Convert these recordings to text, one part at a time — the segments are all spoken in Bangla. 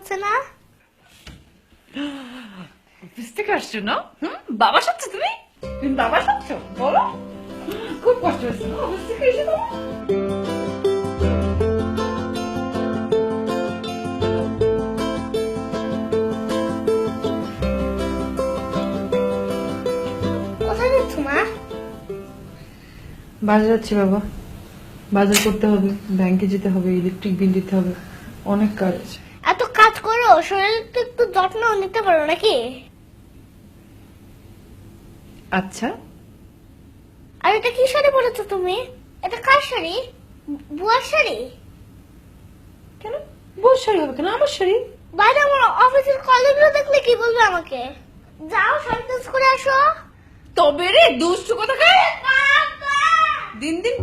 হচ্ছে না? অফিস থেকে আসছো না? বাবা সাচ্ছ তুমি? তুমি বাবা সাচ্ছ বলো? খুব কষ্ট হচ্ছে না অফিস থেকে এসে তোমার? কোথায় যাচ্ছ মা? বাজার যাচ্ছি বাবা, বাজার করতে হবে, ব্যাংকে যেতে হবে, ইলেকট্রিক বিল দিতে হবে, অনেক কাজ আছে। এত কাজ করো, শরীরের তো একটু যত্ন নিতে পারো নাকি? আচ্ছা, আর এটা কি শাড়ি পরেছো তুমি? এটা কার শাড়ি? বুয়ার শাড়ি? কেন বউর শাড়ি হবে কেন? আমার শাড়ি। বাইরে আমার অফিসের কলিগরা দেখলে কি বলবে আমাকে? যাও শাড়ি চেঞ্জ করে আসো। তবে রে দুষ্টু কথা খায় দিন দিন।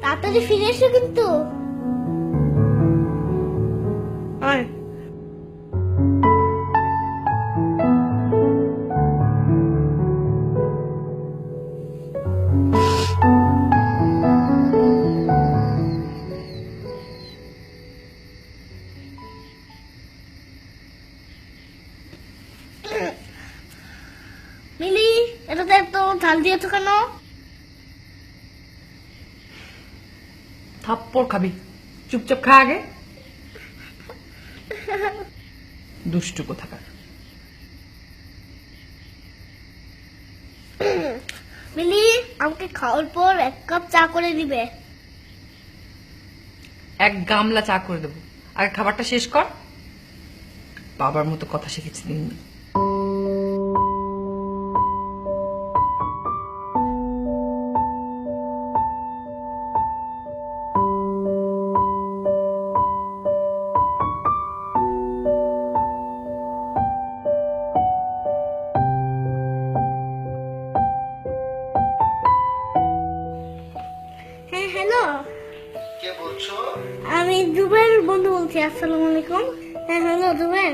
তাড়াতাড়ি ফিরে এসো কিন্তু। আয় মিলি, এটাতে এত ঝাল দিয়েছো কেন? থাপ্পড় খাবি, চুপচাপ খা আগে। দুষ্টু কোথাকার। মিলি, আমাকে খাওয়ার পর 1 কাপ চা করে দিবে। এক গামলা চা করে দেবো, আর খাবারটা শেষ কর। বাবার মতো কথা শিখেছি দিন। হ্যাঁ হ্যালো, কে বলছো? আমি জুবের বন্ধু বলছি। আসসালামু আলাইকুম। হ্যাঁ হ্যালো জুবের,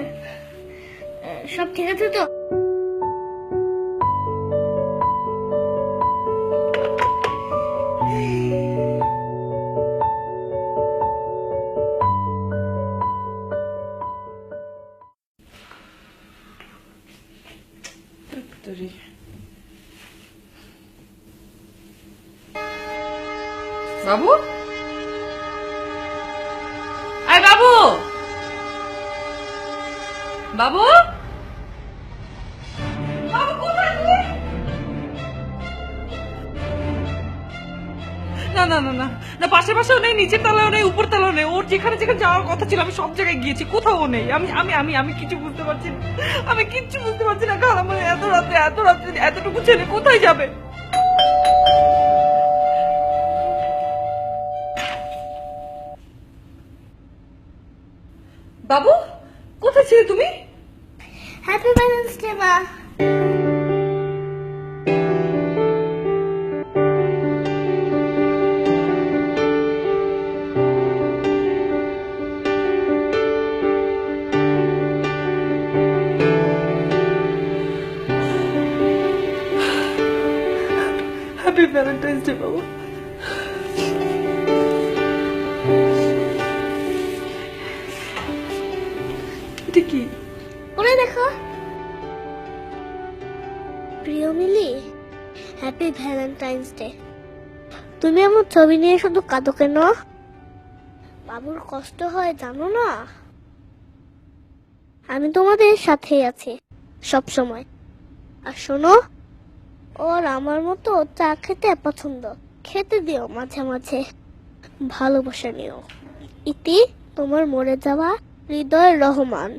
সব ঠিক আছে তো? বাবু, আয় বাবু, বাবু, বাবু কোথায় তুই? না না না না না, পাশে পাশেও নেই, নিচের তলাও নেই, উপর তলাও নেই। ওর যেখানে যেখানে যাওয়ার কথা ছিল আমি সব জায়গায় গিয়েছি, কোথাও নেই। আমি আমি আমি আমি কিছু বুঝতে পারছি না, আমি কিচ্ছু বুঝতে পারছি না। কাল আমার এত রাত্রে এতটুকু ছেলে কোথায় যাবে? বাবু, কোথায় ছিলে তুমি? হ্যাপি ভ্যালেন্টাইন্স ডে মা। হ্যাপি ভ্যালেন্টাইন্স ডে বাবু। এটা কি? পরে দেখো। প্রিয় মিলি, হ্যাপি ভ্যালেন্টাইন্স ডে। তুমি আমার ছবি নিয়ে শুধু কাঁদো কেন? বাবুর কষ্ট হয় জানো না? আমি তোমাদের সাথেই আছি সব সময়। আর শোনো, ওর আমার মতো চা খেতে পছন্দ, খেতে দিও মাঝে মাঝে, ভালোবাসা নিও। ইতি, তোমার মরে যাওয়া হৃদয় রহমান।